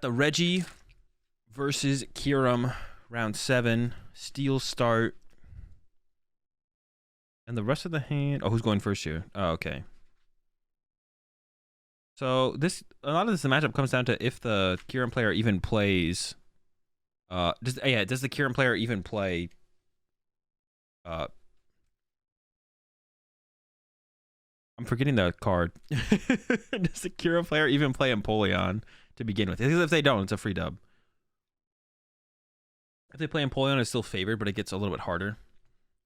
The Regi versus Kyurem, round 7. Steel start. And the rest of the hand... Oh, who's going first here? Oh, okay. So a lot of this matchup comes down to if the Kyurem player even plays... does the Kyurem player even play... I'm forgetting the card. Does the Kyurem player even play Empoleon to begin with? Because if they don't, it's a free dub. If they play Empoleon, it's still favored, but it gets a little bit harder.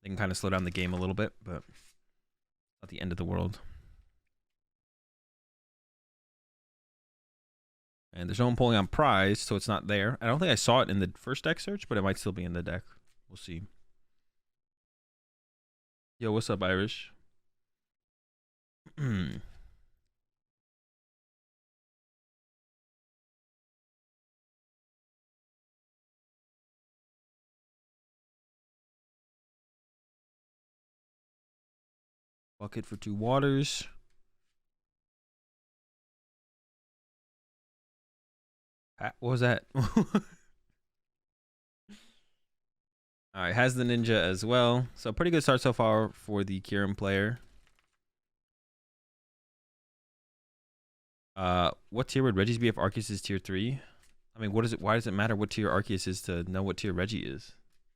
They can kind of slow down the game a little bit, but not the end of the world. And there's no Empoleon prize, so it's not there. I don't think I saw it in the first deck search, but it might still be in the deck. We'll see. Yo, what's up, Irish? Bucket for 2 waters. What was that? Alright, has the ninja as well. So pretty good start so far for the Kyurem player. What tier would Regi's be if Arceus is tier 3? I mean, what is it? Why does it matter what tier Arceus is to know what tier Regi is?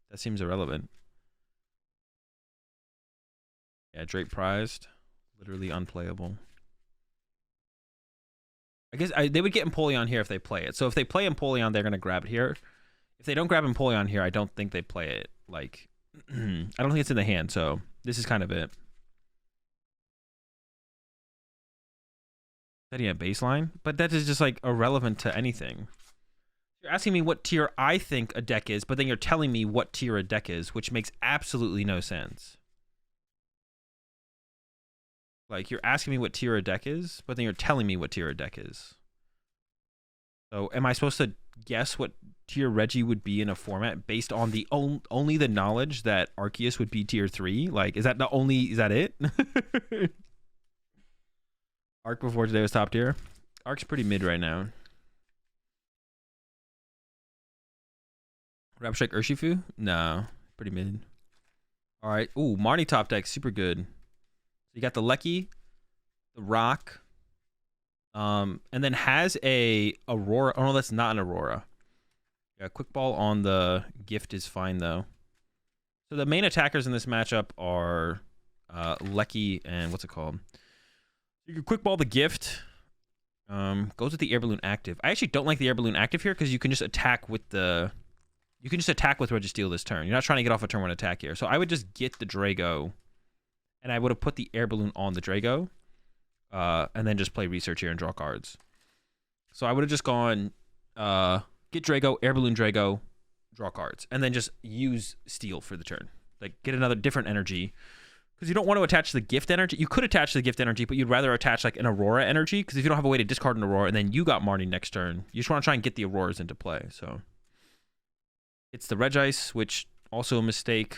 That seems irrelevant. Yeah, Drake prized. Literally unplayable. I guess they would get Empoleon here if they play it. So if they play Empoleon, they're going to grab it here. If they don't grab Empoleon here, I don't think they play it. Like, I don't think it's in the hand, so this is kind of it. Setting a baseline? But that is just, like, irrelevant to anything. You're asking me what tier I think a deck is, but then you're telling me what tier a deck is, which makes absolutely no sense. Like, you're asking me what tier a deck is, but then you're telling me what tier a deck is. So, am I supposed to guess what tier Regi would be in a format based on the only the knowledge that Arceus would be tier 3? Like, is that it? Arc before today was top tier. Arc's pretty mid right now. Rapstrike Urshifu? No, pretty mid. All right. Ooh, Marnie top deck, super good. You got the Lecky, the Rock, and then has a Aurora. Oh no, that's not an Aurora. Yeah, quick ball on the gift is fine though. So the main attackers in this matchup are Lecky and what's it called? You can quick ball the gift. Goes with the air balloon active. I actually don't like the air balloon active here because you can just attack with the. You can just attack with Registeel this turn. You're not trying to get off a turn 1 attack here. So I would just get the Drago. And I would have put the air balloon on the Drago. And then just play research here and draw cards. So I would have just gone get Drago, air balloon Drago, draw cards. And then just use Steel for the turn. Like get another different energy. Because you don't want to attach the gift energy. You could attach the gift energy, but you'd rather attach like an Aurora energy. Because if you don't have a way to discard an Aurora and then you got Marnie next turn, you just want to try and get the Auroras into play. So it's the Regice, which also a mistake.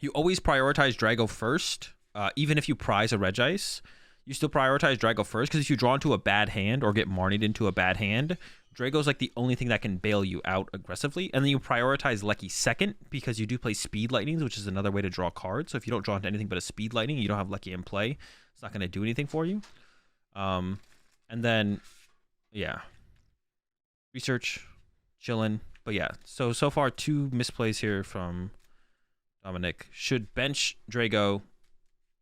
You always prioritize Drago first. Even if you prize a Regice, you still prioritize Drago first. Because if you draw into a bad hand or get Marnied into a bad hand, Drago's like the only thing that can bail you out aggressively. And then you prioritize Lecky second because you do play Speed Lightnings, which is another way to draw cards. So if you don't draw into anything but a Speed Lightning, you don't have Lecky in play. It's not going to do anything for you. And then, yeah. Research, chillin'. But yeah, so far 2 misplays here from Dominic. Should bench Drago,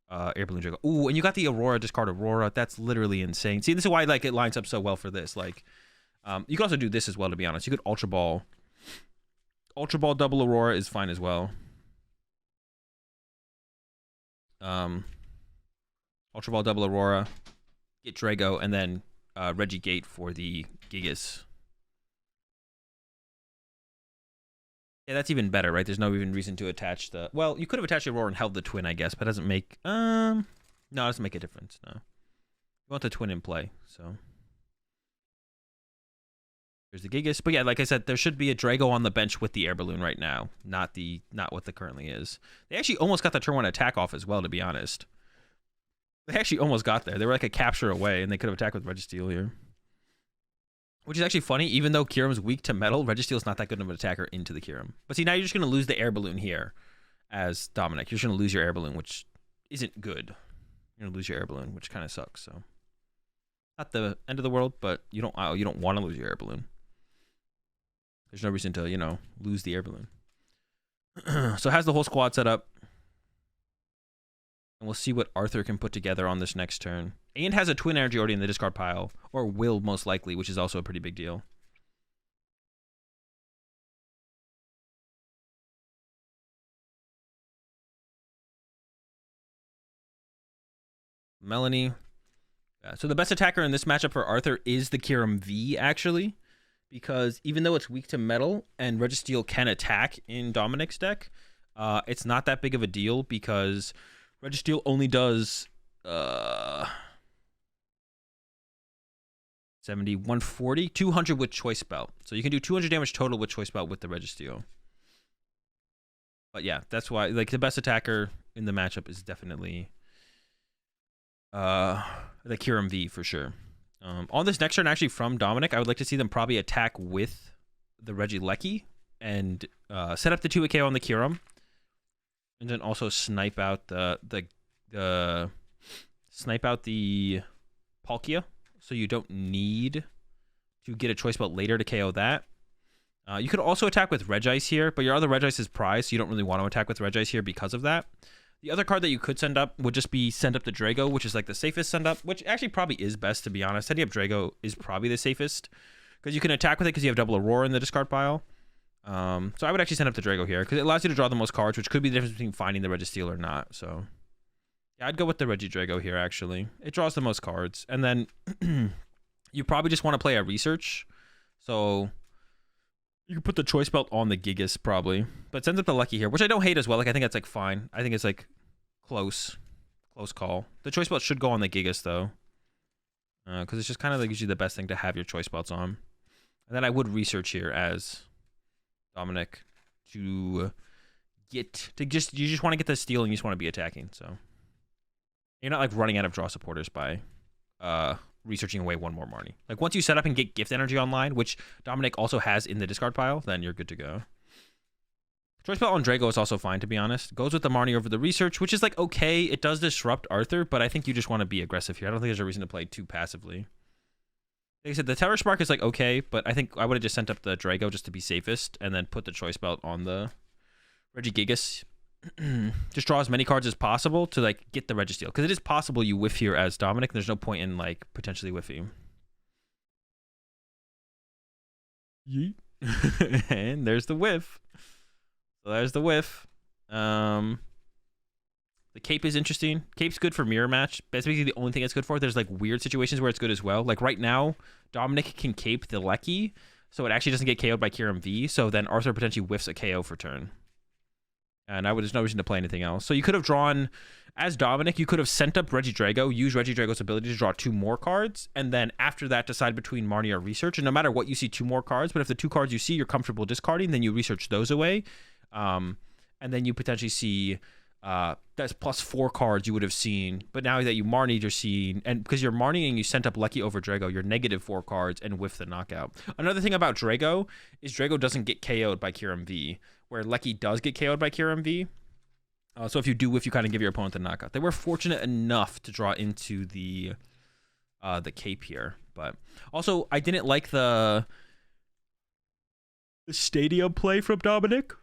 air balloon Drago. Ooh, and you got the Aurora, discard Aurora. That's literally insane. See, this is why like it lines up so well for this. Like, you can also do this as well, to be honest. You could Ultra Ball. Ultra Ball double Aurora is fine as well. Ultra Ball double Aurora, get Drago, and then Regi Gate for the Gigas. Yeah, that's even better, right? There's no even reason to attach the... Well, you could have attached the Aurora and held the twin, I guess, but it doesn't make... No, it doesn't make a difference, no. You want the twin in play, so... There's the Gigas. But yeah, like I said, there should be a Drago on the bench with the air balloon right now. Not what the currently is. They actually almost got the turn 1 attack off as well, to be honest. They actually almost got there. They were like a capture away, and they could have attacked with Registeel here. Which is actually funny, even though Kyurem's weak to metal, Registeel's not that good of an attacker into the Kyurem. But see, now you're just going to lose the air balloon here as Dominic. You're just going to lose your air balloon, which isn't good. You're going to lose your air balloon, which kind of sucks. So, not the end of the world, but you don't want to lose your air balloon. There's no reason to, you know, lose the air balloon. So, has the whole squad set up. And we'll see what Arthur can put together on this next turn. And has a twin energy already in the discard pile, or will most likely, which is also a pretty big deal. Melanie. So the best attacker in this matchup for Arthur is the Kyurem V, actually. Because even though it's weak to metal and Registeel can attack in Dominic's deck, it's not that big of a deal because Registeel only does 70, 140, 200 with Choice Belt. So you can do 200 damage total with Choice Belt with the Registeel. But yeah, that's why like the best attacker in the matchup is definitely the Kyurem V for sure. On this next turn, actually from Dominic, I would like to see them probably attack with the Regieleki and set up the 2-hit KO on the Kyurem. And then also snipe out the Palkia, so you don't need to get a Choice Belt later to KO that. You could also attack with Regice here, but your other Regice is prized, so you don't really want to attack with Regice here because of that. The other card that you could send up would just be send up the Drago, which is like the safest send up, which actually probably is best, to be honest. Sending up Drago is probably the safest because you can attack with it because you have double Aurora in the discard pile. So I would actually send up the Drago here because it allows you to draw the most cards, which could be the difference between finding the Registeel or not. So yeah, I'd go with the Regidrago here, actually. It draws the most cards. And then you probably just want to play a Research. So you can put the Choice Belt on the Gigas probably. But sends up the Lucky here, which I don't hate as well. Like I think that's like fine. I think it's like close call. The Choice Belt should go on the Gigas though. Because it's just kind of like usually the best thing to have your Choice Belts on. And then I would Research here as Dominic to get to you just want to get the steal and you just want to be attacking. So you're not like running out of draw supporters by researching away one more Marnie. Like once you set up and get gift energy online, which Dominic also has in the discard pile, then you're good to go. Choice Belt on Drago is also fine, to be honest. Goes with the Marnie over the Research, which is like okay. It does disrupt Arthur, but I think you just want to be aggressive here. I don't think there's a reason to play too passively. Like I said, the Terror Spark is like okay, but I think I would have just sent up the Drago just to be safest and then put the Choice Belt on the Regigigas. Just draw as many cards as possible to like get the Registeel, because it is possible you whiff here as Dominic. And there's no point in like potentially whiffing. Yeet. And there's the whiff. So there's the whiff. The Cape is interesting. Cape's good for mirror match. That's basically the only thing it's good for. There's like weird situations where it's good as well. Like right now, Dominic can Cape the Lecky, so it actually doesn't get KO'd by Kyurem V. So then Arthur potentially whiffs a KO for turn. And there's no reason to play anything else. So you could have drawn, as Dominic, you could have sent up Regidrago, use Regidrago's ability to draw 2 more cards, and then after that decide between Marnie or Research. And no matter what, you see 2 more cards, but if the 2 cards you see you're comfortable discarding, then you Research those away. And then you potentially see that's plus 4 cards you would have seen. But now that you Marnie, you're seeing, and because you're Marnie and you sent up Lecky over Drago, you're negative 4 cards and whiff the knockout. Another thing about Drago is Drago doesn't get KO'd by Kyurem V, where Lecky does get KO'd by Kyurem V. So if you do whiff, you kind of give your opponent the knockout. They were fortunate enough to draw into the Cape here. But also, I didn't like the Stadium play from Dominic.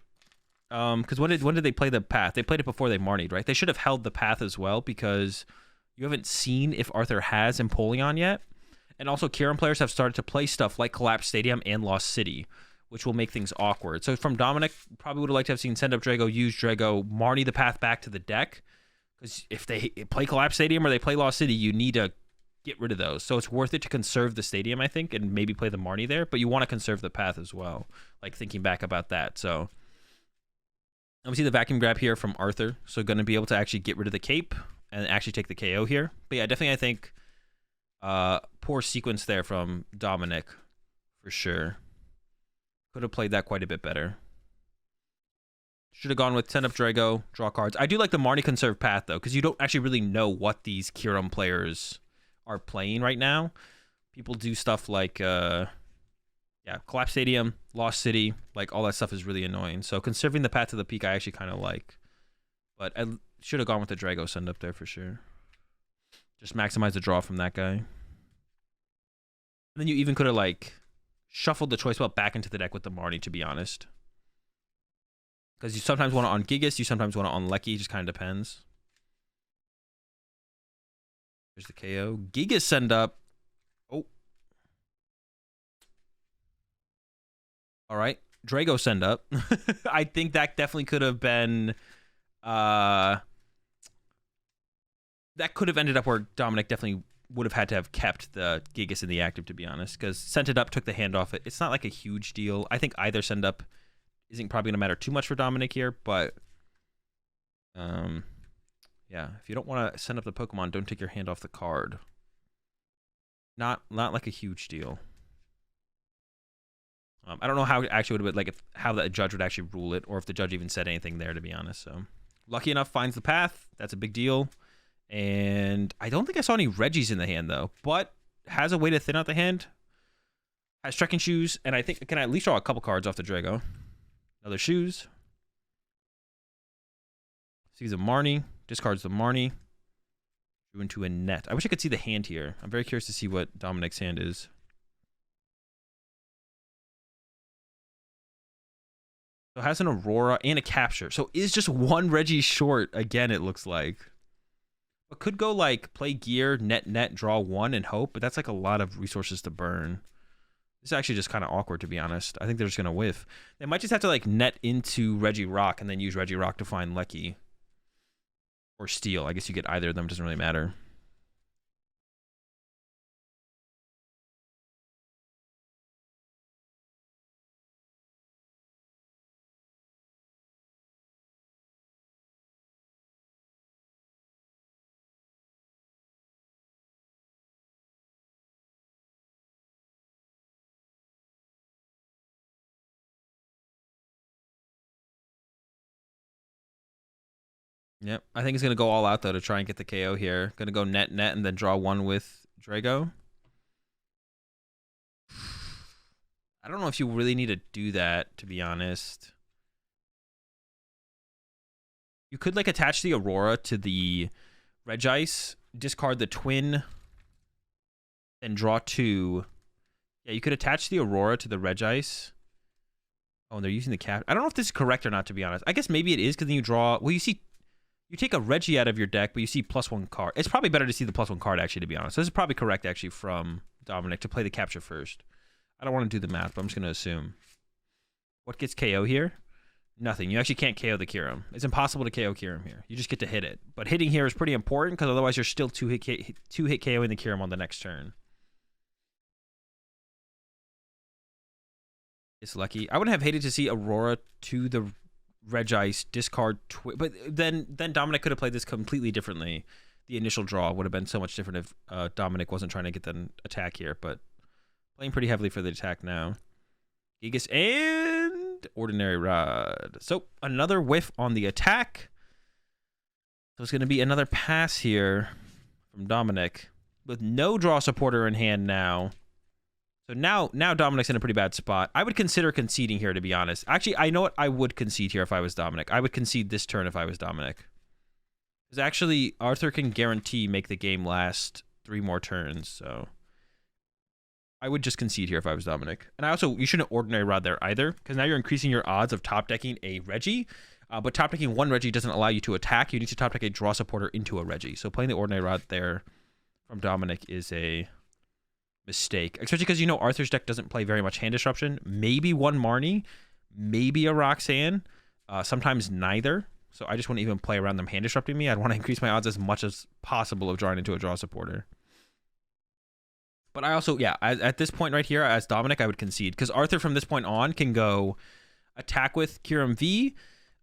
Because when did they play the Path? They played it before they Marnied, right? They should have held the Path as well, because you haven't seen if Arthur has Empoleon yet. And also, Kyurem players have started to play stuff like Collapse Stadium and Lost City, which will make things awkward. So from Dominic, probably would have liked to have seen send up Drago, use Drago, Marnie the Path back to the deck. Because if they play Collapse Stadium or they play Lost City, you need to get rid of those. So it's worth it to conserve the Stadium, I think, and maybe play the Marnie there. But you want to conserve the Path as well, like thinking back about that. So we see the Vacuum Grab here from Arthur. So going to be able to actually get rid of the Cape and actually take the KO here. But yeah, definitely I think poor sequence there from Dominic for sure. Could have played that quite a bit better. Should have gone with send up Drago, draw cards. I do like the Marnie conserve path though, because you don't actually really know what these Kyurem players are playing right now. People do stuff like Yeah, collapse stadium, lost city, like all that stuff is really annoying. So conserving the path to the peak, I actually kind of like. But I should have gone with the Drago send up there for sure. Just maximize the draw from that guy. And then you even could have like shuffled the choice belt back into the deck with the Marnie, to be honest. Because you sometimes want to on Gigas, you sometimes want to on Lecky, just kind of depends. There's the KO. Gigas send up. Oh. All right. Drago send up. I think that definitely could have been... that could have ended up where Dominic definitely would have had to have kept the Gigas in the active, to be honest, because sent it up, took the hand off it. It's not like a huge deal. I think either send up isn't probably going to matter too much for Dominic here, but yeah, if you don't want to send up the Pokemon, don't take your hand off the card. Not like a huge deal. I don't know how it actually would have been, like how the judge would actually rule it, or if the judge even said anything there, to be honest. So lucky enough finds the path. That's a big deal. And I don't think I saw any Regis in the hand, though. But has a way to thin out the hand. Has trekking shoes. And I think I can at least draw a couple cards off the Drago. Another shoes. Sees a Marnie. Discards the Marnie. Drew into a net. I wish I could see the hand here. I'm very curious to see what Dominic's hand is. So it has an Aurora and a Capture. So is just one Regi short again, it looks like. But could go like play gear, net, draw one and hope, but that's like a lot of resources to burn. This is actually just kind of awkward, to be honest. I think they're just going to whiff. They might just have to like net into Regirock and then use Regirock to find Lecky. Or Steel. I guess you get either of them, doesn't really matter. Yep. I think he's going to go all out, though, to try and get the KO here. Going to go net, and then draw one with Drago. I don't know if you really need to do that, to be honest. You could, like, attach the Aurora to the Regice, discard the Twin, and draw two. Yeah, you could attach the Aurora to the Regice. Oh, and they're using the cap. I don't know if this is correct or not, to be honest. I guess maybe it is, because then you draw... Well, you see... You take a Regi out of your deck, but you see +1 card. It's probably better to see the +1 card, actually, to be honest. So this is probably correct, actually, from Dominic to play the Capture first. I don't want to do the math, but I'm just going to assume. What gets KO here? Nothing. You actually can't KO the Kyurem. It's impossible to KO Kyurem here. You just get to hit it. But hitting here is pretty important, because otherwise you're still two-hit KOing the Kyurem on the next turn. It's lucky. I would have hated to see Aurora to the Regice, discard but then Dominic could have played this completely differently. The initial draw would have been so much different if Dominic wasn't trying to get the attack here, but playing pretty heavily for the attack now. Gigas and Ordinary Rod. So another whiff on the attack. So it's going to be another pass here from Dominic with no draw supporter in hand now. So now Dominic's in a pretty bad spot. I would consider conceding here, to be honest. Actually, I know what I would concede here if I was Dominic. I would concede this turn if I was Dominic. Because actually, Arthur can guarantee make the game last 3 more turns, so... I would just concede here if I was Dominic. And you shouldn't Ordinary Rod there either, because now you're increasing your odds of top decking a Regi. But top decking one Regi doesn't allow you to attack. You need to top deck a draw supporter into a Regi. So playing the Ordinary Rod there from Dominic is a mistake, especially because Arthur's deck doesn't play very much hand disruption. Maybe one Marnie, maybe a Roxanne, sometimes neither. So I just wouldn't even play around them hand disrupting me. I'd want to increase my odds as much as possible of drawing into a draw supporter. But I also, yeah, at this point right here, as Dominic, I would concede, because Arthur from this point on can go attack with Kyurem V,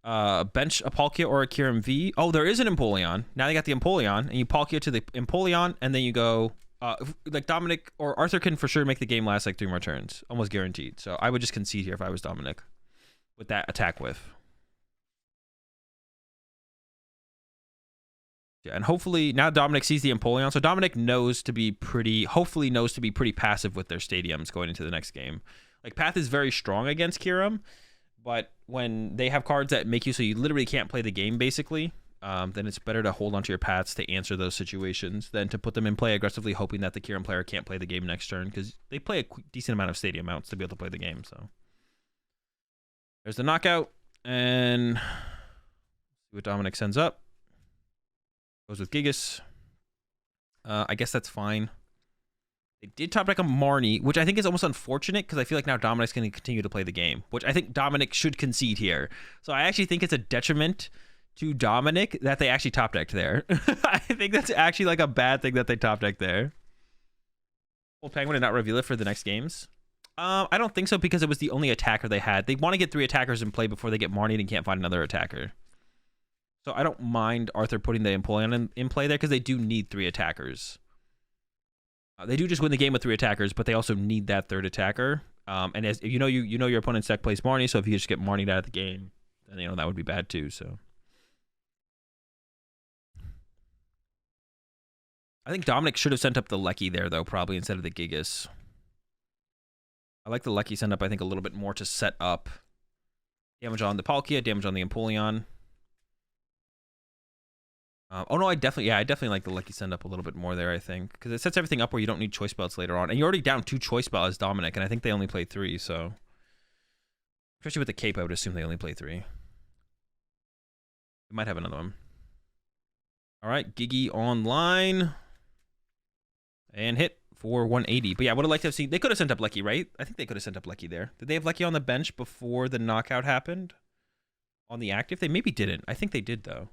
bench a Palkia or a Kyurem V. Oh, there is an Empoleon. Now they got the Empoleon, and you Palkia to the Empoleon, and then you go... like Dominic or Arthur can for sure make the game last like 3 more turns, almost guaranteed. So I would just concede here if I was Dominic with that attack whiff. Yeah, and hopefully now Dominic sees the Empoleon, so Dominic hopefully knows to be pretty passive with their stadiums going into the next game. Like Path is very strong against Kyurem, but when they have cards that make you so you literally can't play the game, basically, then it's better to hold onto your Paths to answer those situations than to put them in play aggressively, hoping that the Kyurem player can't play the game next turn, because they play a decent amount of stadium mounts to be able to play the game. So there's the knockout, and see what Dominic sends up. Goes with Gigas. I guess that's fine. They did top deck a Marnie, which I think is almost unfortunate because I feel like now Dominic's going to continue to play the game, which I think Dominic should concede here. So I actually think it's a detriment to Dominic that they actually top decked there. I think that's actually like a bad thing that they top decked there. Will Penguin and not reveal it for the next games? I don't think so, because it was the only attacker they had. They want to get 3 attackers in play before they get Marnied and can't find another attacker. So I don't mind Arthur putting the Empoleon in play there, because they do need 3 attackers. They do just win the game with 3 attackers, but they also need that 3rd attacker. And as you know your opponent's deck plays Marnie, so if you just get Marnied out of the game, then that would be bad too. So I think Dominic should have sent up the Lecky there though, probably instead of the Gigas. I like the Lecky send up, I think, a little bit more to set up damage on the Palkia, damage on the Empoleon. Oh no, I definitely like the Lecky send up a little bit more there, I think, because it sets everything up where you don't need choice belts later on, and you're already down 2 choice belts as Dominic, and I think they only play 3, so especially with the cape, I would assume they only play 3. They might have another one. All right, Gigi online and hit for 180. But yeah, I would have liked to have seen. They could have sent up Lecky, right? I think they could have sent up Lecky there. Did they have Lecky on the bench before the knockout happened? On the active, they maybe didn't. I think they did though.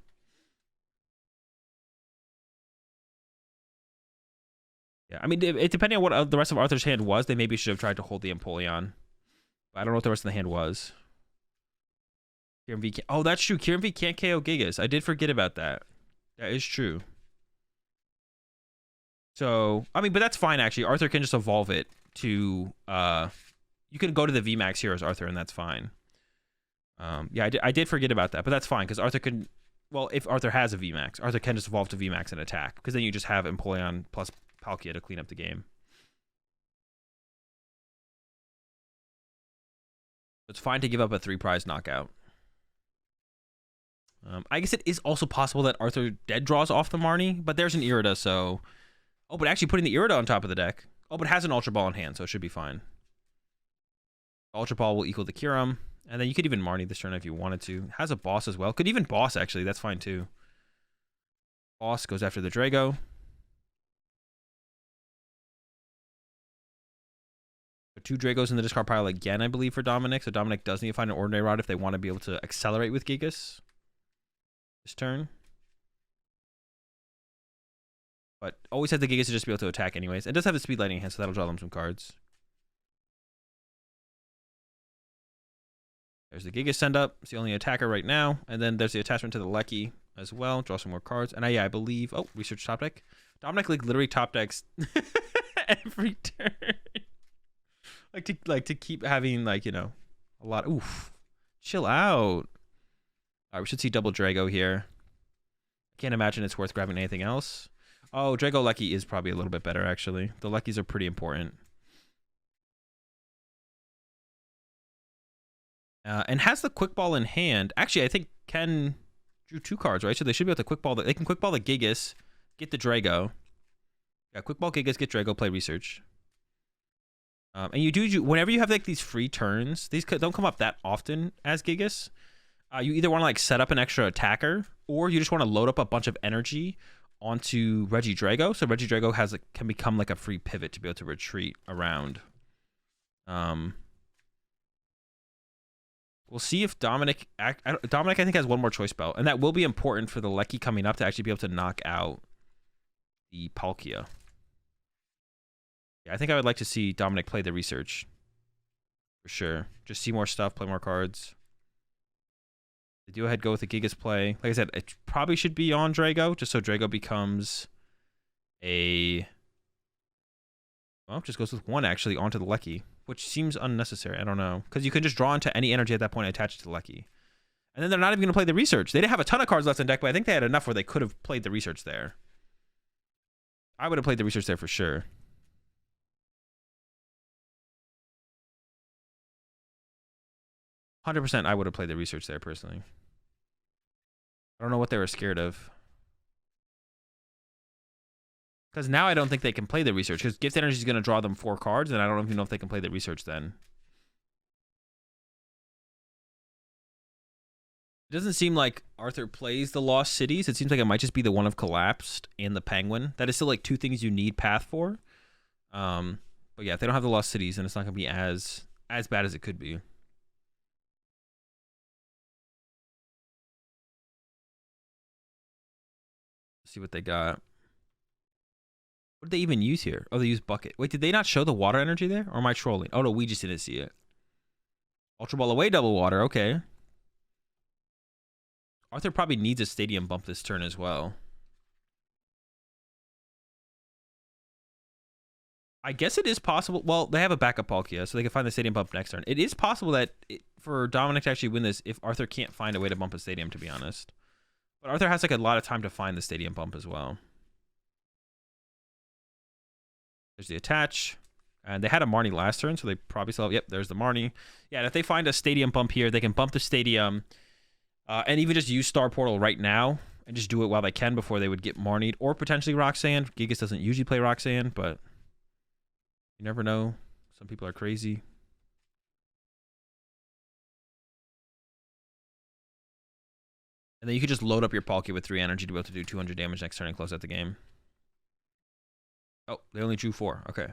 Yeah, I mean, depending on what the rest of Arthur's hand was, they maybe should have tried to hold the Empoleon. But I don't know what the rest of the hand was. Kyurem V. Oh, that's true. Kyurem V can't KO Gigas. I did forget about that. That is true. So, I mean, but that's fine, actually. Arthur can just evolve it to... you can go to the VMAX here as Arthur, and that's fine. Yeah, I did forget about that, but that's fine, because Arthur can... Well, if Arthur has a VMAX, Arthur can just evolve to VMAX and attack, because then you just have Empoleon plus Palkia to clean up the game. It's fine to give up a 3-prize knockout. I guess it is also possible that Arthur dead draws off the Marnie, but there's an Irida, so... Oh, but actually putting the Irida on top of the deck. Oh, but it has an Ultra Ball in hand, so it should be fine. Ultra Ball will equal the Kyurem, and then you could even Marnie this turn if you wanted to. It has a boss as well. Could even boss, actually. That's fine, too. Boss goes after the Drago. So 2 Dragos in the discard pile again, I believe, for Dominic. So Dominic does need to find an Ordinary Rod if they want to be able to accelerate with Gigas this turn. But always has the Gigas to just be able to attack anyways. It does have the Speed Lightning hand, so that'll draw them some cards. There's the Gigas send up. It's the only attacker right now. And then there's the attachment to the Lecky as well. Draw some more cards. And I believe... Oh, research top deck. Dominic like literally top decks every turn. like to keep having, like, you know, a lot. Oof. Chill out. All right, we should see double Drago here. I can't imagine it's worth grabbing anything else. Oh, Drago Lecky is probably a little bit better, actually. The Leckys are pretty important. And has the Quick Ball in hand. Actually, I think Ken drew 2 cards, right? So they should be able to Quick Ball. They can Quick Ball the Gigas, get the Drago. Yeah, Quick Ball Gigas, get Drago, play Research. And you do, whenever you have like these free turns, these don't come up that often as Gigas. You either want to like set up an extra attacker, or you just want to load up a bunch of energy onto Regi Drago. So Regi Drago can become like a free pivot to be able to retreat around. We'll see if Dominic, I think, has 1 more choice belt, and that will be important for the Lecky coming up to actually be able to knock out the Palkia. Yeah, I think I would like to see Dominic play the Research. For sure. Just see more stuff, play more cards. They do ahead go with the Gigas play. Like I said, it probably should be on Drago, just so Drago becomes a... Well, just goes with 1, actually, onto the Lecky, which seems unnecessary. I don't know. Because you can just draw into any energy at that point and attach it to the Lecky. And then they're not even going to play the Research. They didn't have a ton of cards left in deck, but I think they had enough where they could have played the Research there. I would have played the Research there for sure. 100% I would have played the research there personally. I don't know what they were scared of. Because now I don't think they can play the research. Because Gift Energy is going to draw them 4 cards, and I don't even know if they can play the research then. It doesn't seem like Arthur plays the Lost Cities. It seems like it might just be the one of Collapsed and the Penguin. That is still like 2 things you need Path for. But yeah, if they don't have the Lost Cities, then it's not going to be as bad as it could be. Let's see what they got. What did they even use here? Oh, they used Bucket. Wait, did they not show the water energy there? Or am I trolling? Oh, no, we just didn't see it. Ultra Ball away, double water. Okay. Arthur probably needs a stadium bump this turn as well. I guess it is possible. Well, they have a backup Palkia, so they can find the stadium bump next turn. It is possible that for Dominic to actually win this, if Arthur can't find a way to bump a stadium, to be honest. But Arthur has like a lot of time to find the stadium bump as well. There's the attach. And they had a Marnie last turn, so they probably still have... Yep, there's the Marnie. Yeah, and if they find a stadium bump here, they can bump the stadium... and even just use Star Portal right now and just do it while they can before they would get Marnied or potentially Roxanne. Gigas doesn't usually play Roxanne, but you never know. Some people are crazy. And then you could just load up your Palkia with 3 energy to be able to do 200 damage next turn and close out the game. Oh, they only drew 4. Okay.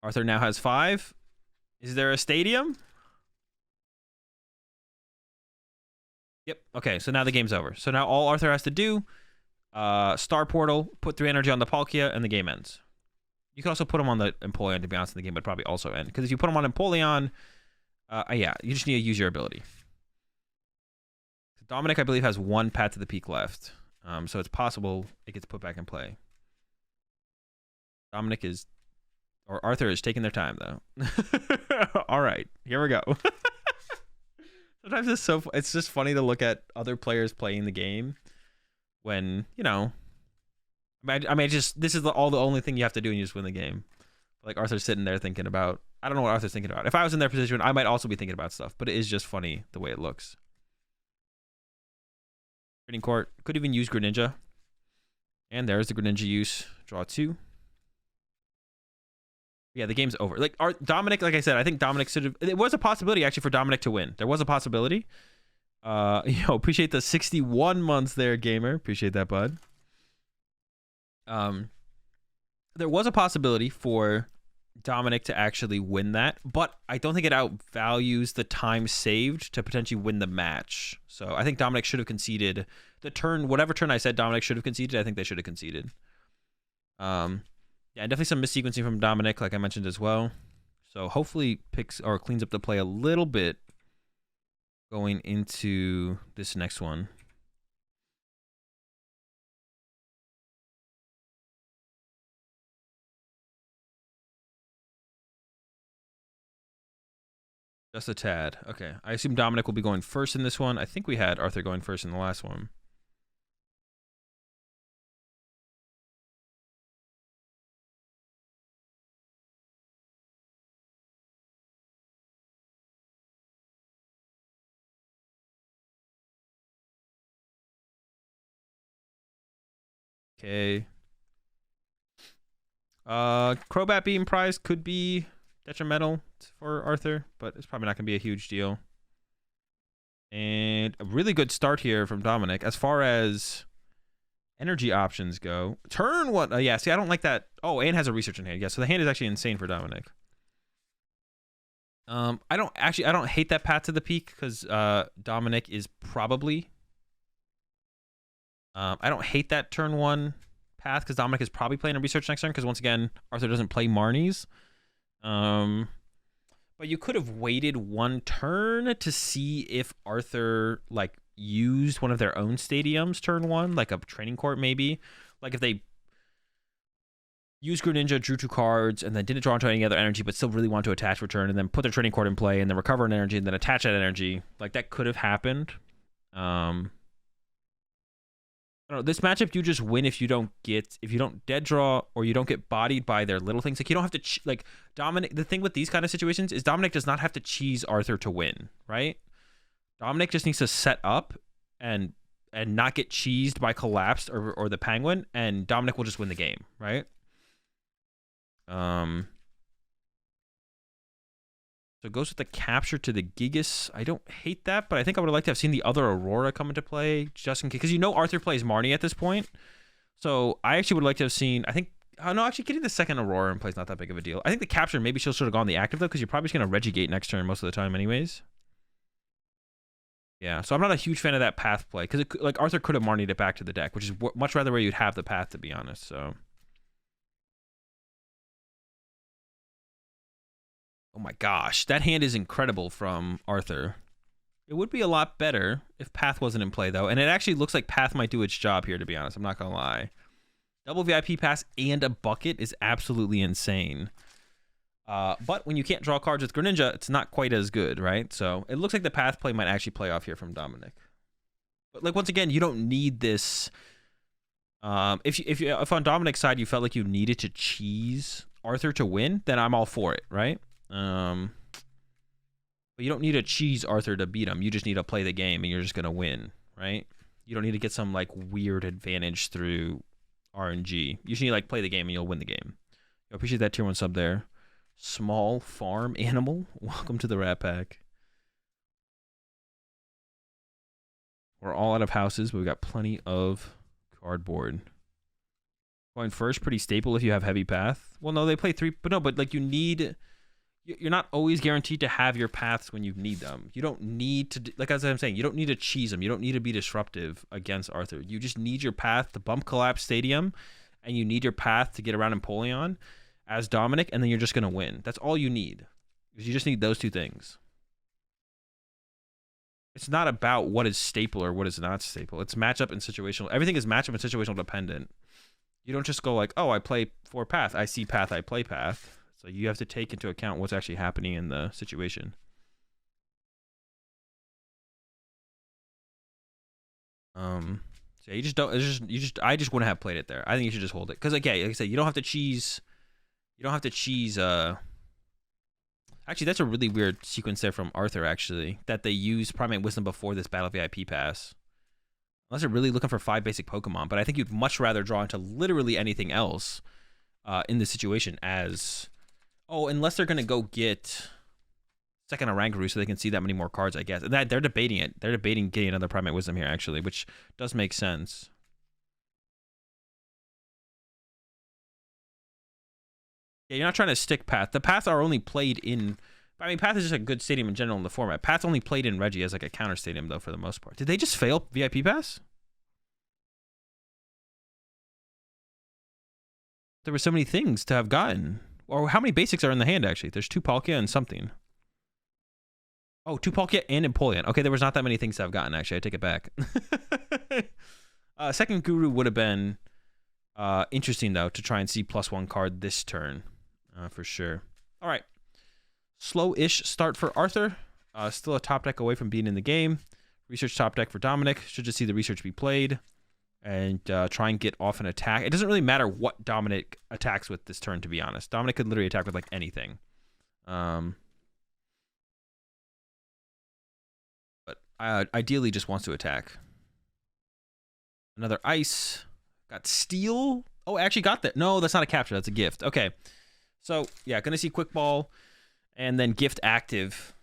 Arthur now has 5. Is there a stadium? Yep. Okay, so now the game's over. So now all Arthur has to do, Star Portal, put 3 energy on the Palkia, and the game ends. You can also put him on the Empoleon, to be honest, in the game would probably also end. Because if you put him on Empoleon, yeah, you just need to use your ability. Dominic, I believe, has 1 Path to the Peak left. So it's possible it gets put back in play. Dominic is... Or Arthur is taking their time, though. All right, here we go. Sometimes it's just funny to look at other players playing the game when, you know, I mean, this is the only thing you have to do and you just win the game. Like Arthur's sitting there thinking about, I don't know what Arthur's thinking about. If I was in their position, I might also be thinking about stuff, but it is just funny the way it looks. Training court, could even use Greninja. And there's the Greninja use. Draw 2. Yeah, the game's over. Like Dominic, like I said, I think Dominic should have... It was a possibility, actually, for Dominic to win. There was a possibility. Appreciate the 61 months there, gamer. Appreciate that, bud. There was a possibility for Dominic to actually win that, but I don't think it outvalues the time saved to potentially win the match. So I think Dominic should have conceded the turn. Whatever turn I said Dominic should have conceded, I think they should have conceded. Yeah, definitely some missequencing from Dominic, like I mentioned as well. So hopefully picks or cleans up the play a little bit going into this next one. Just a tad. Okay. I assume Dominic will be going first in this one. I think we had Arthur going first in the last one. Okay. Crobat being prized could be detrimental for Arthur, but it's probably not going to be a huge deal. And a really good start here from Dominic. As far as energy options go, turn 1. Yeah, see, I don't like that. Oh, and has a research in hand. Yeah, so the hand is actually insane for Dominic. I don't hate that path to the peak because Dominic is probably... I don't hate that turn 1 path because Dominic is probably playing a research next turn because once again, Arthur doesn't play Marnies. But you could have waited 1 turn to see if Arthur like used one of their own stadiums turn 1, like a training court maybe. Like if they used Greninja, drew 2 cards, and then didn't draw into any other energy, but still really want to attach for turn, and then put their training court in play, and then recover an energy, and then attach that energy. Like that could have happened. I don't know, this matchup you just win if you don't dead draw or you don't get bodied by their little things. Like you don't have to like Dominic. The thing with these kind of situations is Dominic does not have to cheese Arthur to win, right? Dominic just needs to set up and not get cheesed by collapsed or the penguin, and Dominic will just win the game, right? So it goes with the capture to the Gigas. I don't hate that, but I think I would have liked to have seen the other Aurora come into play just in case. Because you know Arthur plays Marnie at this point. So I actually would like to have seen, I think, no, actually getting the second Aurora in play is not that big of a deal. I think the capture, maybe she'll should have gone the active though, because you're probably just going to Regi gate next turn most of the time anyways. Yeah, so I'm not a huge fan of that path play, because like Arthur could have Marnied it back to the deck, which is much rather where you'd have the path, to be honest, so. Oh my gosh, that hand is incredible from Arthur. It would be a lot better if Path wasn't in play, though. And it actually looks like Path might do its job here, to be honest. I'm not going to lie. Double VIP pass and a bucket is absolutely insane. But when you can't draw cards with Greninja, it's not quite as good, right? So it looks like the Path play might actually play off here from Dominic. But like once again, you don't need this. If on Dominic's side you felt like you needed to cheese Arthur to win, then I'm all for it, right? But you don't need to cheese Arthur to beat him. You just need to play the game and you're just gonna win, right? You don't need to get some like weird advantage through RNG. You just need to like play the game and you'll win the game. I appreciate that tier 1 sub there. Small farm animal. Welcome to the Rat Pack. We're all out of houses, but we got plenty of cardboard. Going first, pretty staple if you have heavy path. Well, no, they play 3, but no, but like you need. You're not always guaranteed to have your paths when you need them. You don't need to, like as I'm saying, you don't need to cheese them. You don't need to be disruptive against Arthur. You just need your path to bump collapse stadium, and you need your path to get around Empoleon as Dominic, and then you're just going to win. That's all you need. You just need those two things. It's not about what is staple or what is not staple. It's matchup and situational. Everything is matchup and situational dependent. You don't just go like, oh, I play for path. I see path, I play path. So you have to take into account what's actually happening in the situation. So yeah, you just don't. I just wouldn't have played it there. I think you should just hold it because, okay, like I said, you don't have to cheese. You don't have to cheese. Actually, that's a really weird sequence there from Arthur. Actually, that they use Primate Wisdom before this Battle VIP pass. Unless they're really looking for 5 basic Pokemon, but I think you'd much rather draw into literally anything else in this situation as. Oh, unless they're going to go get second Oranguru so they can see that many more cards, I guess. And they're debating it. They're debating getting another Primate Wisdom here, actually, which does make sense. Yeah, you're not trying to stick Path. The Paths are only played in... I mean, Path is just a good stadium in general in the format. Path's only played in Regi as like a counter stadium, though, for the most part. Did they just fail VIP Pass? There were so many things to have gotten. Or how many basics are in the hand, actually? There's 2 Palkia and something. Oh, 2 Palkia and Empoleon. Okay, there was not that many things to have gotten, actually. I take it back. Second Guru would have been interesting, though, to try and see +1 card this turn. For sure. All right. Slow-ish start for Arthur. Still a top deck away from being in the game. Research top deck for Dominic. Should just see the research be played. And try and get off an attack. It doesn't really matter what Dominic attacks with this turn, to be honest. Dominic could literally attack with, like, anything. But ideally just wants to attack. Another ice. Got steel. Oh, I actually got that. No, that's not a capture. That's a gift. Okay. So, yeah, going to see Quick Ball and then gift active.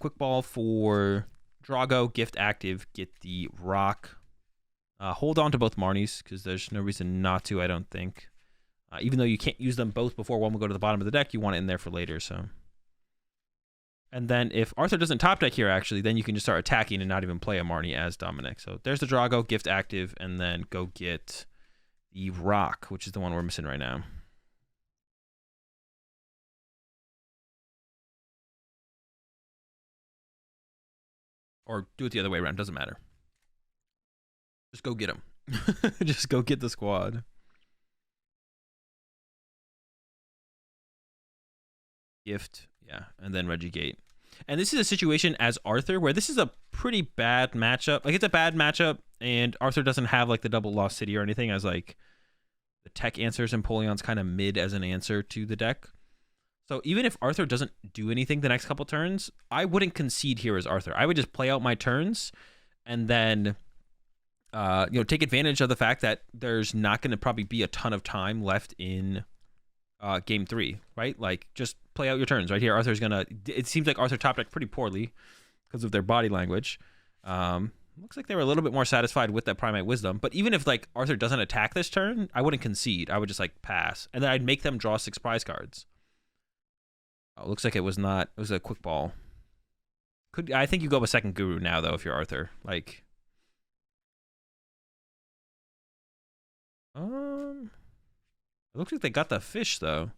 Quick Ball for Drago. Gift active. Get the rock. Hold on to both Marnies, because there's no reason not to, I don't think. Even though you can't use them both before one will go to the bottom of the deck, you want it in there for later, so. And then if Arthur doesn't top deck here, actually, then you can just start attacking and not even play a Marnie as Dominic. So there's the Drago, gift active, and then go get the rock, which is the one we're missing right now. Or do it the other way around, doesn't matter. Just go get him. Just go get the squad. Gift, yeah, and then Regi Gate. And this is a situation as Arthur where this is a pretty bad matchup. Like, it's a bad matchup And Arthur doesn't have like the double Lost City or anything as like the tech answers, and Polion's kind of mid as an answer to the deck. So even if Arthur doesn't do anything the next couple turns, I wouldn't concede here as Arthur. I would just play out my turns and then take advantage of the fact that there's not going to probably be a ton of time left in game 3, right? Like, just play out your turns. Right here, Arthur's going to... It seems like Arthur top decked pretty poorly because of their body language. Looks like they were a little bit more satisfied with that Primate Wisdom. But even if, like, Arthur doesn't attack this turn, I wouldn't concede. I would just, like, pass. And then I'd make them draw 6 prize cards. Oh, looks like it was not... It was a quick ball. I think you go with second Guru now, though, if you're Arthur. Like... It looks like they got the fish, though.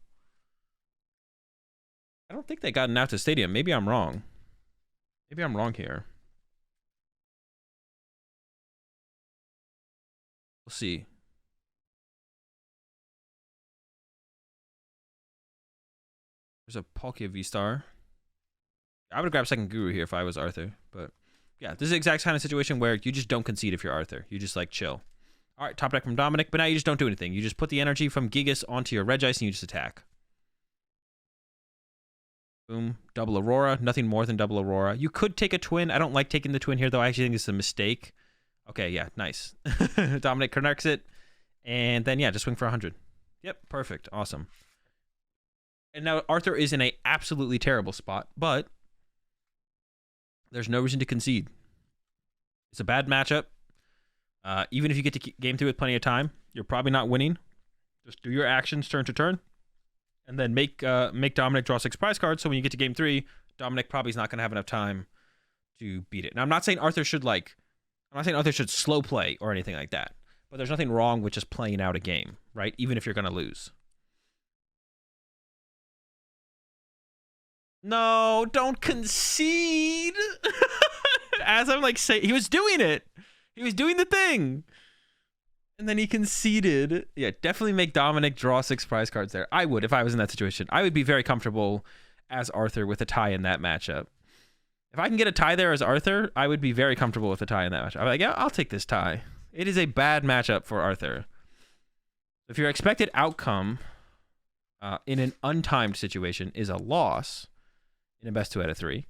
I don't think they got an out to stadium. Maybe I'm wrong. Maybe I'm wrong here. We'll see. There's a Palkia V-Star. I would grab second Guru here if I was Arthur. But yeah, this is the exact kind of situation where you just don't concede if you're Arthur. You just, like, chill. All right, top deck from Dominic, but now you just don't do anything. You just put the energy from Gigas onto your Regice and you just attack. Boom. Double Aurora. Nothing more than double Aurora. You could take a twin. I don't like taking the twin here, though. I actually think it's a mistake. Okay, yeah, nice. Dominic connects it. And then, yeah, just swing for 100. Yep, perfect. Awesome. And now Arthur is in a absolutely terrible spot, but there's no reason to concede. It's a bad matchup. Even if you get to game 3 with plenty of time, you're probably not winning. Just do your actions turn to turn, and then make Dominic draw 6 prize cards. So when you get to game 3, Dominic probably is not going to have enough time to beat it. Now I'm not saying Arthur should slow play or anything like that, but there's nothing wrong with just playing out a game, right? Even if you're going to lose. No, don't concede. As I'm like saying, he was doing it. He was doing the thing. And then he conceded. Yeah, definitely make Dominic draw 6 prize cards there. I would if I was in that situation. I would be very comfortable as Arthur with a tie in that matchup. If I can get a tie there as Arthur, I would be very comfortable with a tie in that matchup. I'm like, yeah, I'll take this tie. It is a bad matchup for Arthur. If your expected outcome in an untimed situation is a loss in a best 2 out of 3,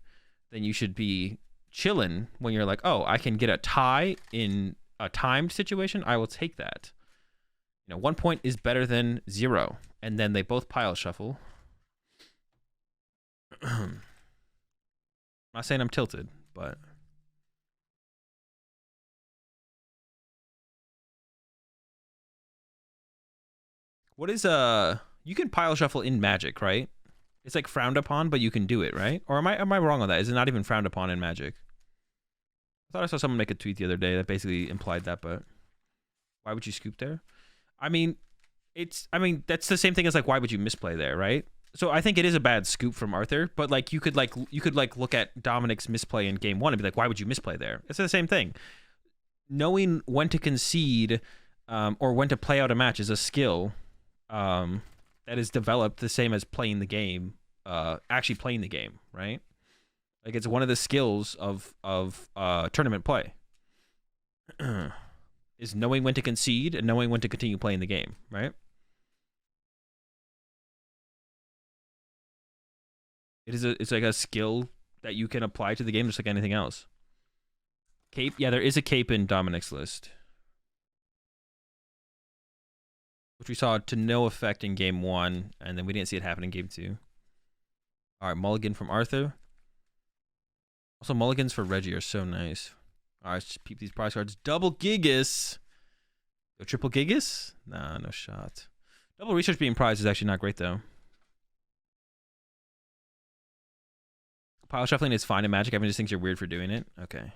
then you should be chilling when you're like, oh, I can get a tie in a timed situation. I will take that. 1 point is better than 0. And then they both pile shuffle. I'm not saying I'm tilted, but what is you can pile shuffle in Magic, right? It's like frowned upon, but you can do it, right? Or am I wrong on that? Is it not even frowned upon in Magic? I thought I saw someone make a tweet the other day that basically implied that, but why would you scoop there? I mean, that's the same thing as like, why would you misplay there, right? So I think it is a bad scoop from Arthur, but like you could look at Dominic's misplay in game 1 and be like, why would you misplay there? It's the same thing. Knowing when to concede or when to play out a match is a skill that is developed the same as playing the game, actually playing the game, right? Like it's one of the skills of tournament play is knowing when to concede and knowing when to continue playing the game, right? It's like a skill that you can apply to the game just like anything else. Cape, yeah, there is a cape in Dominic's list, which we saw to no effect in game 1, and then we didn't see it happen in game 2. All right, mulligan from Arthur. Also, mulligans for Regi are so nice. All right, let's just peep these prize cards. Double Gigas. Go triple Gigas? Nah, no shot. Double research being prized is actually not great, though. Pile shuffling is fine in Magic. Everyone just thinks you're weird for doing it. Okay.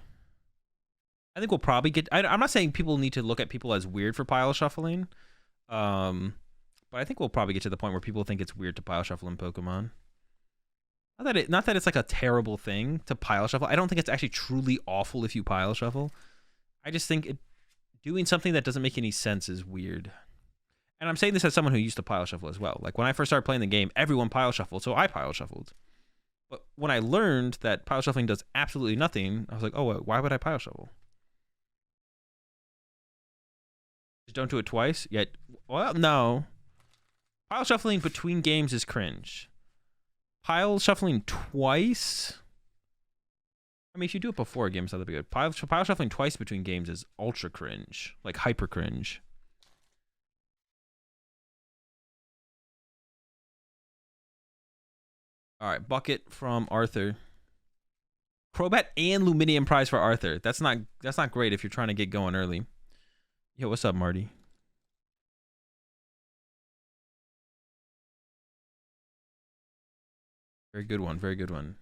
I think we'll probably get... I'm not saying people need to look at people as weird for pile shuffling. But I think we'll probably get to the point where people think it's weird to pile shuffle in Pokemon. Not that it's like a terrible thing to pile shuffle. I don't think it's actually truly awful if you pile shuffle. I just think doing something that doesn't make any sense is weird. And I'm saying this as someone who used to pile shuffle as well. Like when I first started playing the game, everyone pile shuffled, so I pile shuffled. But when I learned that pile shuffling does absolutely nothing, I was like, oh, why would I pile shuffle? Just don't do it twice. Yet, well, no. Pile shuffling between games is cringe. Pile shuffling twice. I mean, if you do it before a game, that'd be good. Pile shuffling twice between games is ultra cringe, like hyper cringe. All right, bucket from Arthur. Crobat and Luminium prize for Arthur. That's not great if you're trying to get going early. Yo, what's up, Marty? Very good one. Very good one.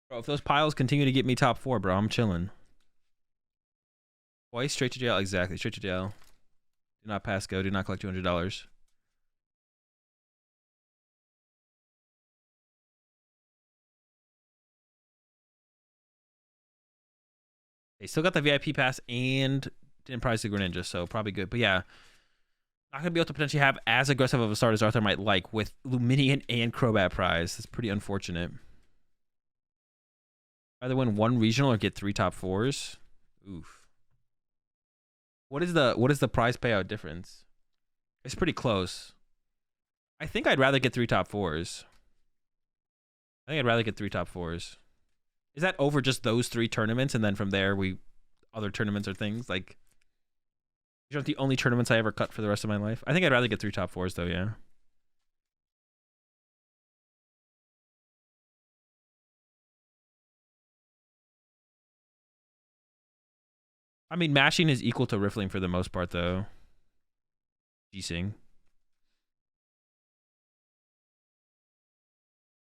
Bro, if those piles continue to get me top 4, bro, I'm chilling. Twice straight to jail. Exactly, straight to jail. Do not pass go. Do not collect $200. They still got the VIP pass and didn't prize the Greninja, so probably good. But yeah, not gonna be able to potentially have as aggressive of a start as Arthur might like with Luminian and Crobat prize. That's pretty unfortunate. Either win 1 regional or get 3 top 4s. Oof. What is the prize payout difference? It's pretty close. I think I'd rather get 3 top 4s. I think I'd rather get 3 top 4s. Is that over just those 3 tournaments, and then from there other tournaments or things? Like, these aren't the only tournaments I ever cut for the rest of my life. I think I'd rather get 3 top 4s though, yeah. I mean, mashing is equal to riffling for the most part though. G-Sing.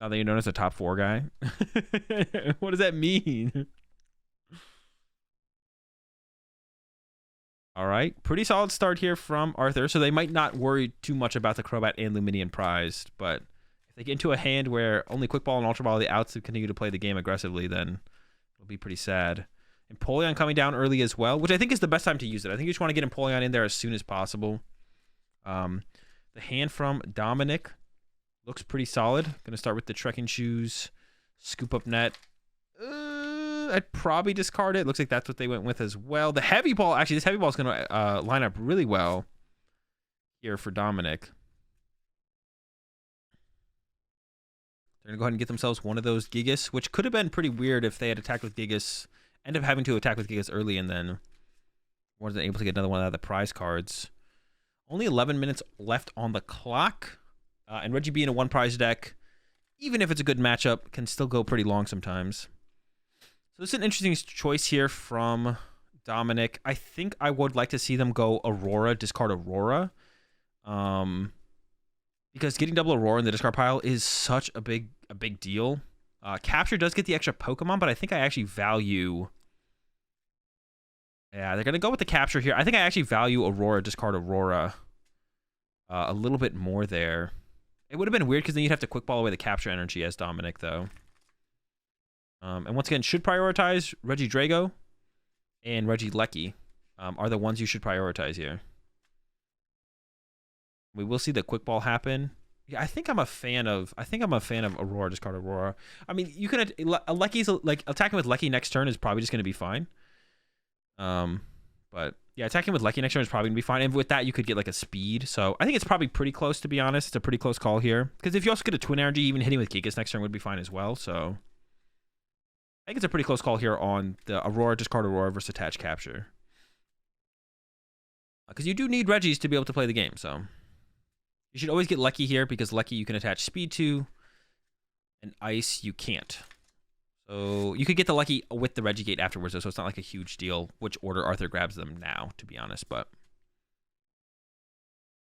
Now that you're known as a top 4 guy. What does that mean? All right, pretty solid start here from Arthur. So they might not worry too much about the Crobat and Luminian prized, but if they get into a hand where only Quick Ball and Ultra Ball are the outs to continue to play the game aggressively, then it'll be pretty sad. Empoleon coming down early as well, which I think is the best time to use it. I think you just want to get Empoleon in there as soon as possible. The hand from Dominic looks pretty solid. Going to start with the trekking shoes, scoop up net. I'd probably discard it. Looks like that's what they went with as well. The heavy ball, actually, this heavy ball is going to line up really well here for Dominic. They're going to go ahead and get themselves one of those Gigas, which could have been pretty weird if they had attacked with Gigas, end up having to attack with Gigas early and then wasn't able to get another one out of the prize cards. Only 11 minutes left on the clock. And Regi being a 1 prize deck, even if it's a good matchup, can still go pretty long sometimes. So this is an interesting choice here from Dominic. I think I would like to see them go Aurora, discard Aurora. Because getting double Aurora in the discard pile is such a big deal. Capture does get the extra Pokemon, but I think I actually value... Yeah, they're going to go with the capture here. I think I actually value Aurora, discard Aurora a little bit more there. It would have been weird because then you'd have to quick ball away the capture energy as Dominic, though. And once again, should prioritize Regi Drago and Regi Lecky are the ones you should prioritize here. We will see the quick ball happen. Yeah, I think I'm a fan of Aurora, discard Aurora. I mean, you can Lecky's like attacking with Lecky next turn is probably just going to be fine. But yeah, attacking with Lecky next turn is probably going to be fine. And with that, you could get like a speed. So I think it's probably pretty close, to be honest. It's a pretty close call here. Because if you also get a Twin Energy, even hitting with Gigas next turn would be fine as well. So I think it's a pretty close call here on the Aurora, discard Aurora versus attach capture. Because you do need Regis to be able to play the game. So you should always get Lecky here because Lecky you can attach speed to. And Ice you can't. So you could get the Lecky with the Regigate afterwards, though, so it's not like a huge deal which order Arthur grabs them now, to be honest. But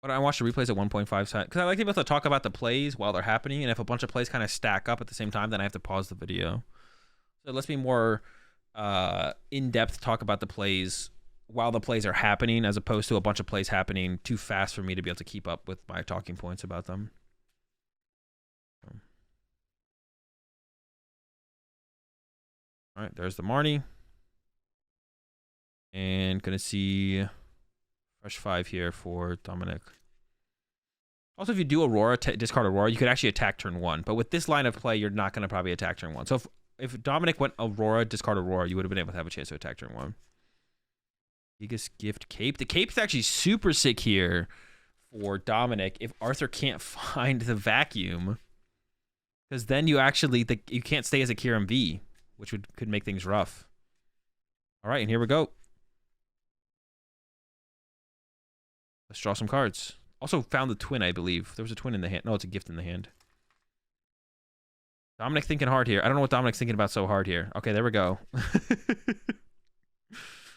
I watched the replays at 1.5 because I like to be able to talk about the plays while they're happening, and if a bunch of plays kind of stack up at the same time, then I have to pause the video. So let's be more in-depth talk about the plays while the plays are happening, as opposed to a bunch of plays happening too fast for me to be able to keep up with my talking points about them. All right, there's the Marnie. And going to see fresh 5 here for Dominic. Also, if you do Aurora, discard Aurora, you could actually attack turn 1. But with this line of play, you're not going to probably attack turn 1. So if Dominic went Aurora, discard Aurora, you would have been able to have a chance to attack turn 1. Biggest gift cape. The cape's actually super sick here for Dominic if Arthur can't find the vacuum. Because then you actually, you can't stay as a Kyurem V, which could make things rough. All right, and here we go. Let's draw some cards. Also found the twin, I believe. There was a twin in the hand. No, it's a gift in the hand. Dominic thinking hard here. I don't know what Dominic's thinking about so hard here. Okay, there we go.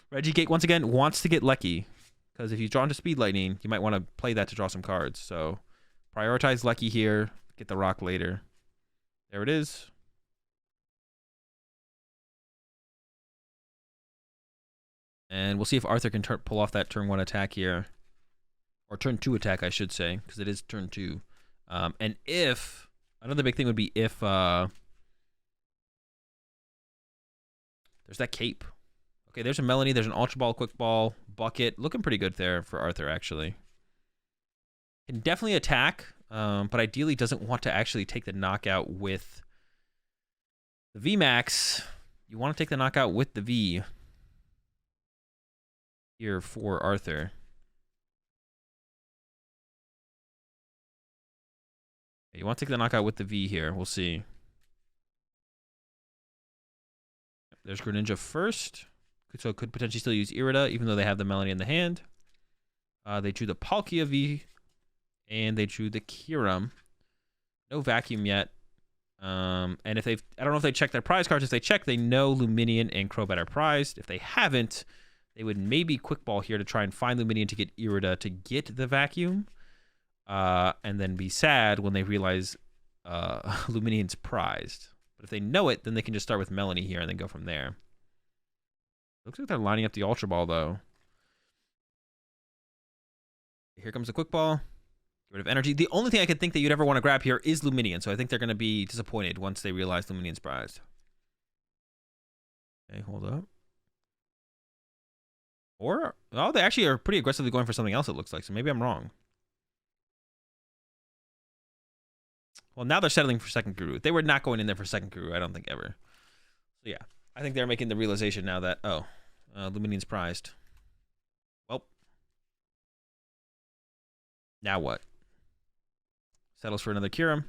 Regi Gate, once again, wants to get Lecky. Because if you draw into Speed Lightning, you might want to play that to draw some cards. So prioritize Lecky here. Get the rock later. There it is. And we'll see if Arthur can pull off that turn 1 attack here. Or turn 2 attack, I should say. Because it is turn 2. And if... Another big thing would be if... there's that cape. Okay, there's a Melanie. There's an Ultra Ball, Quick Ball, Bucket. Looking pretty good there for Arthur, actually. Can definitely attack, but ideally doesn't want to actually take the knockout with the VMAX. You want to take the knockout with the V here for Arthur. You want to take the knockout with the V here. We'll see. There's Greninja first. So could potentially still use Irida, even though they have the Melanie in the hand. They drew the Palkia V. And they drew the Kyurem. No vacuum yet. And if they've... I don't know if they checked their prize cards. If they check, they know Luminion and Crobat are prized. If they haven't, they would maybe Quick Ball here to try and find Luminion to get Irida to get the vacuum. And then be sad when they realize Luminion's prized. But if they know it, then they can just start with Melanie here and then go from there. Looks like they're lining up the Ultra Ball, though. Here comes the Quick Ball. Get rid of energy. The only thing I could think that you'd ever want to grab here is Luminion, so I think they're going to be disappointed once they realize Luminion's prized. Okay, hold up. Or, oh, they actually are pretty aggressively going for something else, it looks like, so maybe I'm wrong. Well, now they're settling for second Guru. They were not going in there for second Guru, I don't think, ever. So, yeah. I think they're making the realization now that, oh, Luminion's prized. Well. Now what? Settles for another Kyurem.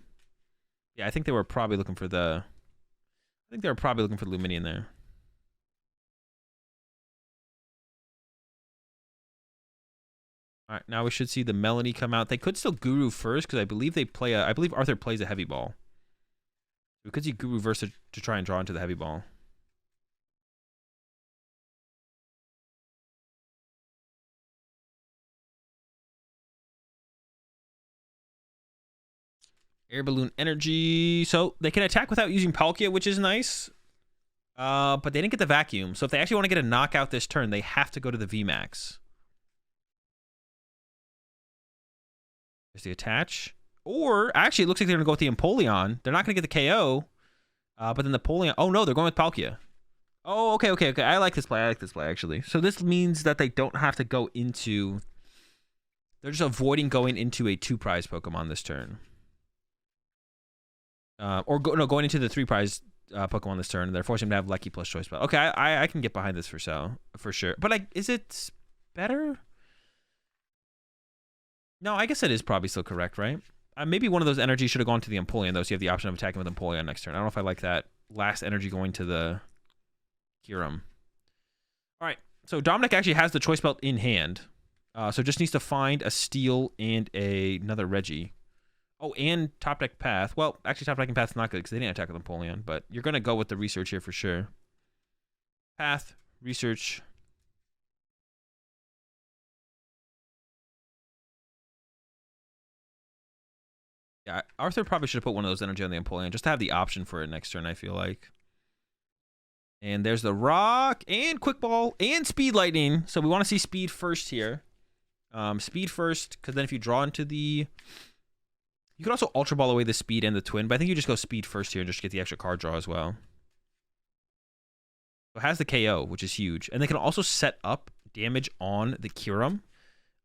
Yeah, I think they were probably looking for the... I think they were probably looking for the Luminion there. All right, now we should see the Melanie come out. They could still Guru first because I believe they play a... I believe Arthur plays a Heavy Ball. We could see Guru versus to try and draw into the Heavy Ball. Air Balloon Energy. So they can attack without using Palkia, which is nice. But they didn't get the Vacuum. So if they actually want to get a knockout this turn, they have to go to the VMAX. There's the attach. Or, actually, it looks like they're going to go with the Empoleon. They're not going to get the KO. But then the Empoleon... Oh, no, they're going with Palkia. Oh, okay. I like this play, actually. So this means that they don't have to go into... They're just avoiding going into a 2-prize Pokemon this turn. Going into the 3-prize Pokemon this turn. They're forcing them to have Lecky plus Choice Belt. Okay, I can get behind this for sure. But is it better? No, I guess that is probably still correct, right? Maybe one of those energies should have gone to the Empoleon, though, so you have the option of attacking with Empoleon next turn. I don't know if I like that last energy going to the Kyurem. All right, so Dominic actually has the Choice Belt in hand. So just needs to find a Steel and another Regi. Oh, and Top Deck Path. Well, actually, Top Deck Path's not good because they didn't attack with Empoleon, but you're going to go with the Research here for sure. Path, Research. Yeah, Arthur probably should have put one of those energy on the Empoleon just to have the option for it next turn, I feel like. And there's the Rock and Quick Ball and Speed Lightning. So we want to see Speed first here. Speed first, because then if you draw into the... You could also Ultra Ball away the Speed and the Twin, but I think you just go Speed first here and just get the extra card draw as well. So it has the KO, which is huge. And they can also set up damage on the Kyurem.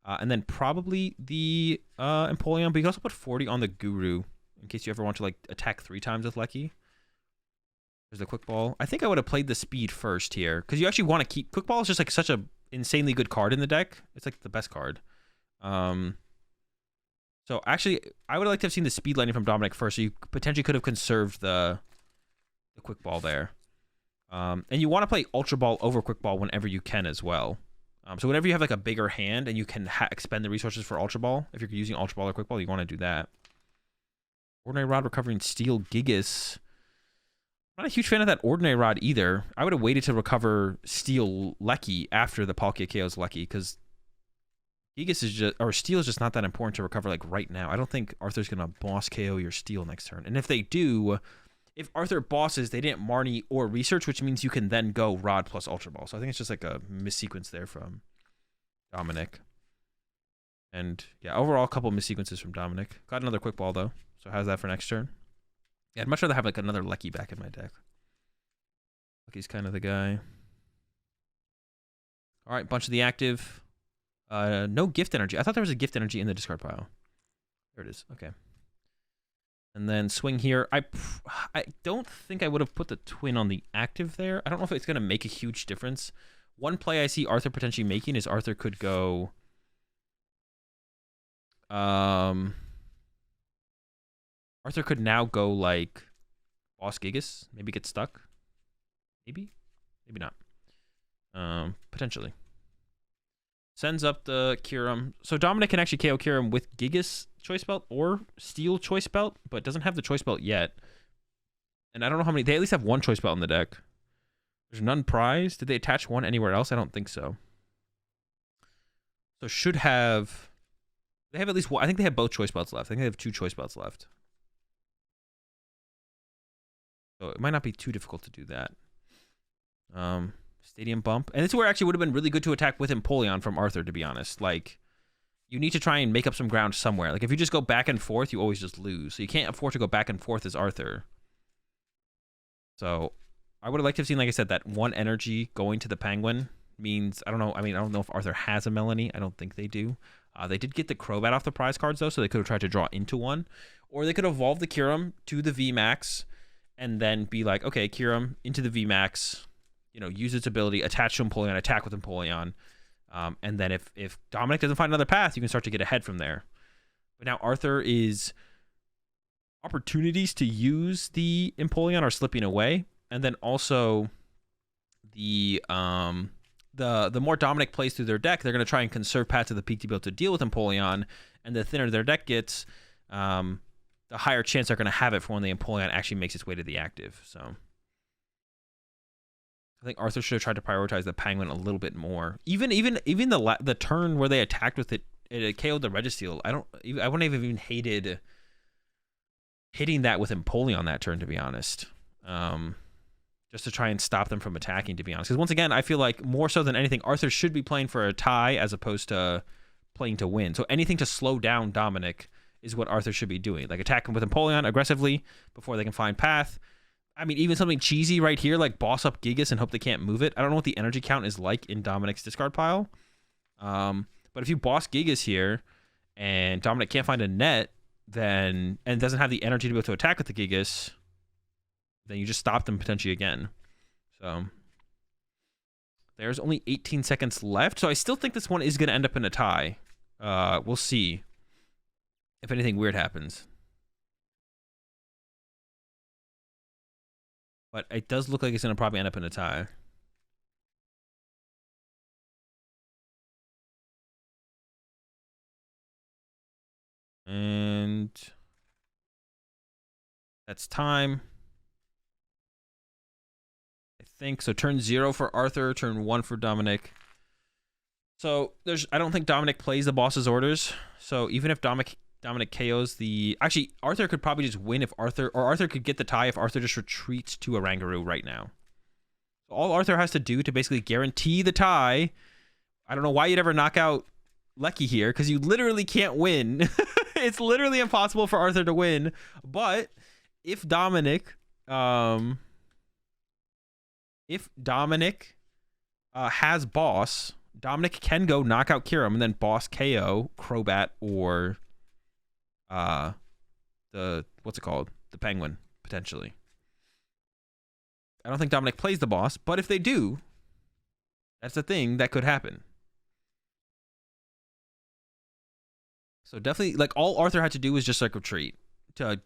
And then probably the Empoleon, but you can also put 40 on the Guru in case you ever want to like attack 3 times with Lecky. There's the Quick Ball. I think I would have played the Speed first here because you actually want to keep... Quick Ball is just like such a... insanely good card in the deck. It's like the best card. So actually, I would like to have seen the speed lightning from Dominic first. So you potentially could have conserved the quick ball there. And you want to play Ultra Ball over Quick Ball whenever you can as well. So whenever you have like a bigger hand and you can expend the resources for Ultra Ball, if you're using Ultra Ball or Quick Ball, you want to do that. Ordinary Rod recovering Steel Gigas. I'm not a huge fan of that Ordinary Rod either. I would have waited to recover Steel Lecky after the Palkia KO's Lecky, because Gigas is just, or Steel is just not that important to recover like right now. I don't think Arthur's gonna boss KO your Steel next turn. And if they do, if Arthur bosses, they didn't Marnie or research, which means you can then go Rod plus Ultra Ball. So I think it's just like a missequence there from Dominic. And yeah, overall, a couple of missequences from Dominic. Got another Quick Ball though. So how's that for next turn? Yeah, I'd much rather have like another Lecky back in my deck. Lucky's kind of the guy. All right, bunch of the active. No gift energy. I thought there was a gift energy in the discard pile. There it is. Okay. And then swing here. I don't think I would have put the twin on the active there. I don't know if it's going to make a huge difference. One play I see Arthur potentially making is Arthur could go... Arthur could now go like Boss Gigas, maybe get stuck. Maybe not. Potentially. Sends up the Kyurem. So Dominic can actually KO Kyurem with Gigas Choice Belt or Steel Choice Belt, but doesn't have the Choice Belt yet. And I don't know how many. They at least have one Choice Belt in the deck. There's none prize. Did they attach one anywhere else? I don't think so. So should have. They have at least one. I think they have both Choice Belts left. I think they have 2 Choice Belts left. So it might not be too difficult to do that. Stadium Bump. And this is where it actually would have been really good to attack with Empoleon from Arthur, to be honest. Like, you need to try and make up some ground somewhere. Like, if you just go back and forth, you always just lose. So you can't afford to go back and forth as Arthur. So I would have liked to have seen, like I said, that one energy going to the Penguin means, I don't know. I mean, I don't know if Arthur has a Melanie. I don't think they do. They did get the Crobat off the prize cards, though, so they could have tried to draw into one. Or they could evolve the Kyurem to the VMAX and then be like, okay, Kyurem into the VMAX, you know, use its ability, attach to Empoleon, attack with Empoleon. And then if Dominic doesn't find another path, you can start to get ahead from there. But now Arthur is... opportunities to use the Empoleon are slipping away. And then also the more Dominic plays through their deck, they're going to try and conserve paths to the peak to be able to deal with Empoleon. And the thinner their deck gets, the higher chance they're going to have it for when the Empoleon actually makes its way to the active. So I think Arthur should have tried to prioritize the Penguin a little bit more. Even the turn where they attacked with it, it KO'd the Registeel. I wouldn't have even hated hitting that with Empoleon that turn, to be honest. Just to try and stop them from attacking, to be honest. Because once again, I feel like more so than anything, Arthur should be playing for a tie as opposed to playing to win. So anything to slow down Dominic is what Arthur should be doing. Like attack him with Empoleon aggressively before they can find path. I mean, even something cheesy right here, like boss up Gigas and hope they can't move it. I don't know what the energy count is like in Dominic's discard pile. But if you boss Gigas here and Dominic can't find a net, then and doesn't have the energy to be able to attack with the Gigas, then you just stop them potentially again. So there's only 18 seconds left. So I still think this one is going to end up in a tie. We'll see if anything weird happens. But it does look like it's going to probably end up in a tie. And that's time. I think so. Turn 0 for Arthur, turn 1 for Dominic. So I don't think Dominic plays the boss's orders. So even if Dominic KOs the... Actually, Arthur could probably just win if Arthur... Or Arthur could get the tie if Arthur just retreats to Oranguru right now. So all Arthur has to do to basically guarantee the tie... I don't know why you'd ever knock out Lecky here, because you literally can't win. It's literally impossible for Arthur to win. But if Dominic... has boss, Dominic can go knock out Kyurem and then boss KO Crobat or what's it called? The Penguin, potentially. I don't think Dominic plays the boss, but if they do, That's the thing that could happen. So definitely, like, all Arthur had to do was just like retreat to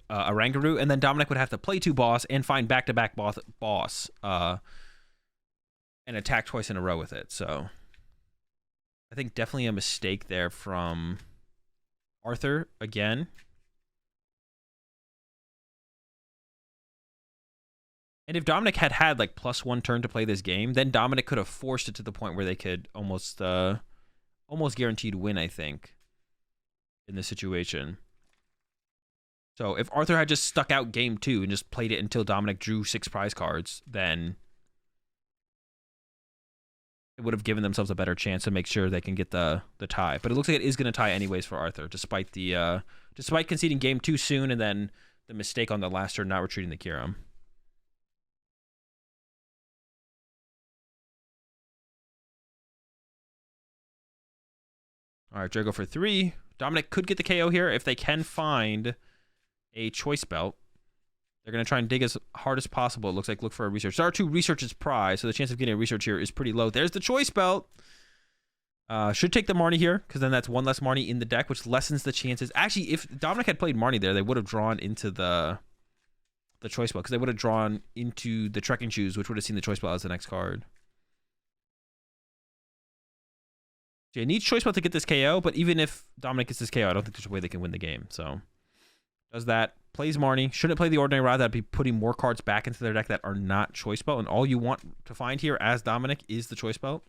Oranguru, and then Dominic would have to play 2 boss and find back-to-back boss and attack twice in a row with it. So I think definitely a mistake there from Arthur again. And if Dominic had had like +1 turn to play this game, then Dominic could have forced it to the point where they could almost guaranteed win, I think, in this situation. So if Arthur had just stuck out game 2 and just played it until Dominic drew 6 prize cards, then it would have given themselves a better chance to make sure they can get the tie. But it looks like it is going to tie anyways for Arthur, despite the despite conceding game 2 soon and then the mistake on the last turn not retreating the Kyurem. All right, Drago for 3. Dominic could get the KO here if they can find a choice belt. They're going to try and dig as hard as possible. It looks like look for a research. Star 2 research is prize, so the chance of getting a research here is pretty low. There's the choice belt. Should take the Marnie here, because then that's 1 less Marnie in the deck, which lessens the chances. Actually, if Dominic had played Marnie there, they would have drawn into the choice belt, because they would have drawn into the trekking shoes, which would have seen the choice belt as the next card. So you need choice belt to get this KO, but even if Dominic gets this KO, I don't think there's a way they can win the game. So does that, plays Marnie. Shouldn't play the Ordinary Rod. That'd be putting more cards back into their deck that are not choice belt, and all you want to find here as Dominic is the choice belt.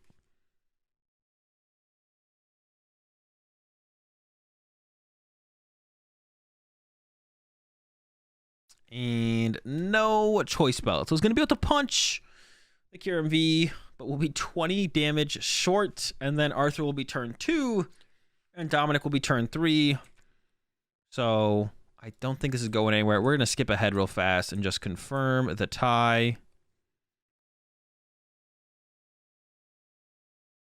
And no choice belt. So it's going to be able to punch the Kyurem V, but will be 20 damage short, and then Arthur will be turn 2, and Dominic will be turn 3. So I don't think this is going anywhere. We're going to skip ahead real fast and just confirm the tie.